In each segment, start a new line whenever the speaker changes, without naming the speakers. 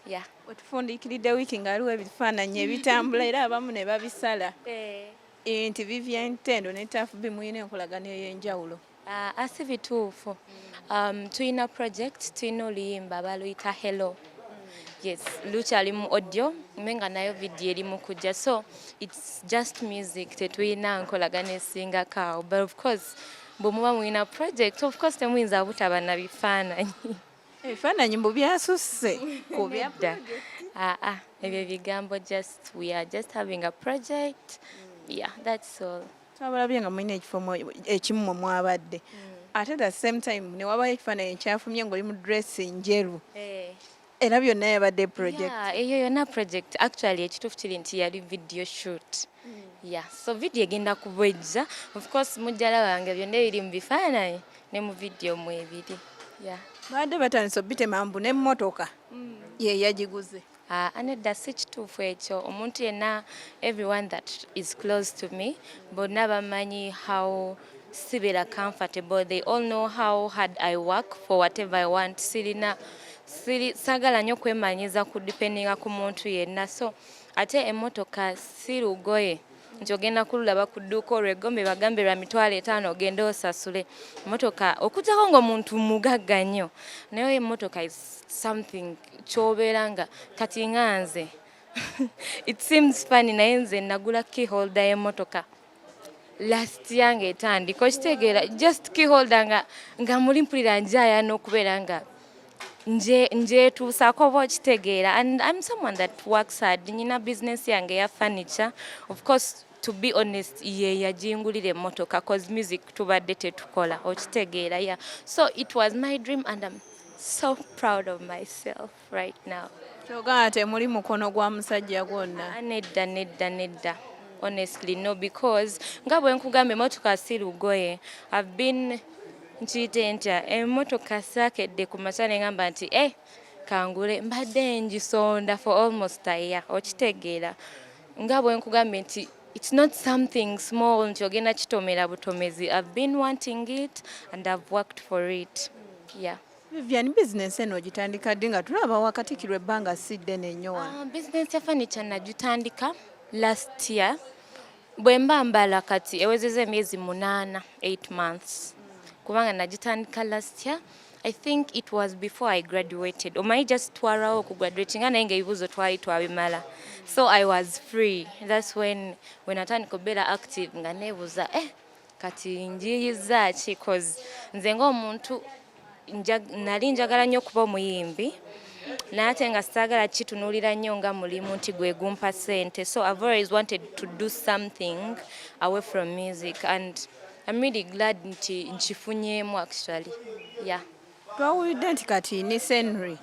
Yeah.
Otufundiikiridde wiiki ng'aliwo ebifaananyi ebitambula era abamu ne babisala. Nti Vivian Tendo ne Tuff B muyina enkolagano ey'enjawulo.
Asi bituufu. Tuyina project, tuyina oluyimba baluyita Hello. Yes, lukyali mu audio, menga nayo video eri mu kujja. So it's just music, tetuyina nkolagano esingako awo. But of course, bwe muba muyina project, of course temuyinza butaba na bifaananyi.
Ebifaananyi mbu byasusse ku bya
ebyo bigambo just we are just having a project. Yeah, that's all.
Twabalabye nga mulina ekifo ekimu mwabadde. Ate at the same time ne wabayo ekifaananyi ekyafumye ng'oli mu dress njeru. Era byonna yabadde project.
Yeah, eyo yonna project. Actually ekituufu kiri nti yali video shoot. Yeah, so video egenda kubwejja. Of course mujjala wange byonna biri mu bifaananyi ne mu video mu ebiri. Yeah.
Baadde batandise obitema mbu n'emmotoka ye yagiguze.
Anedda si kituufu ekyo. Omuntu yenna, everyone that is close to me, bonna bamanyi how sibeera comfortable. They all know how hard I work for whatever I want. Sagala nnyo kwemanyiza ku dependinga ku muntu yenna. So ate emmotoka si lugoye nti ogenda kululaba ku dduuka olw'eggombe bagambe lwa $5,000 ogende osasule. Emmotoka okugyako ng'omuntu mugagga nnyo. Naye emmotoka is something ky'obeera nga kati nga nze. It seems funny naye nze nagula key holder y'emmotoka last year ng'etandika okitegeera just key holder nga muli mpulira njaya n'okubeera nga njeetuusaako oba okitegeera. And I'm someone that works hard. Nyina business yange ya furniture. Of course, to be honest, ye yajingulira emmotoka cause music tubadde tetukola okitegeera. Yeah. So it was my dream and I'm so proud of myself right now.
Kyogana temuli mukono gwa musajja gwonna.
Nedda. Honestly, no, because nga bwe nkugamba emmotoka si lugoye. I've been nkiyite ntya emmotoka saakedde ku makya ne ngamba nti kangule mbadde ngisonda for almost a year okitegeera. Nga bwe nkugambye nti it's not something small nti ogenda kitomera butomezi. I've been wanting it and I've worked for it. Yeah.
Vivian, business eno ogitandika ddi nga tulaba wakatikirwa ebbanga si ddene nnyo wano?
Business ya furniture nagitandika last year. Bwe mba mbala kati ewezezza emyezi 8 months. Kubanga nagitandika last year. I think it was before I graduated. Omanyi just twalwawo okugraduate nga naye ng'ebibuuzo twali twabimala. So I was free. That's when natandika okubeera active nga neebuuza kati njiyiza ki cause nze ng'omuntu nali njagala nnyo okuba omuyimbi naye ate nga saagala kitunuulira nnyo nga mulimu nti gwe gumpa ssente. So I've always wanted to do something away from music and I'm really glad nti nkifunyeemu actually. Yeah.
Twawulidde nti kati ni Henry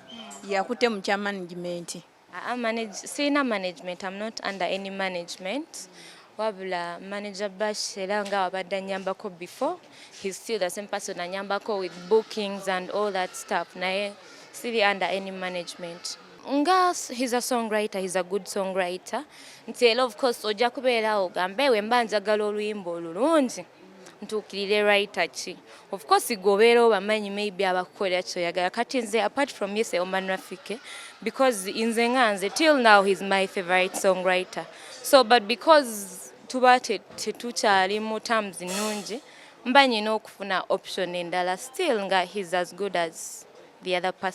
yakutte mu kya management.
Sina management. I'm not under any management. Wabula manager Bash era nga wabadde anyambako before. He's still the same person anyambako with bookings and all that stuff. Naye sili under any management. Nga he's a songwriter, he's a good songwriter. Nti of course ojja kubeerawo gambe we mba njagala oluyimba olulungi. Ntuukirire writer ki. Of course gobeera obamanyi maybe abakukolera kyoyagala. Kati nze apart from Yese Omanrafike, because nze nga nze till now he's my favorite songwriter. So but because tuba tetukyali mu terms nnungi mba nyina okufuna option endala still nga he's as good as the other person.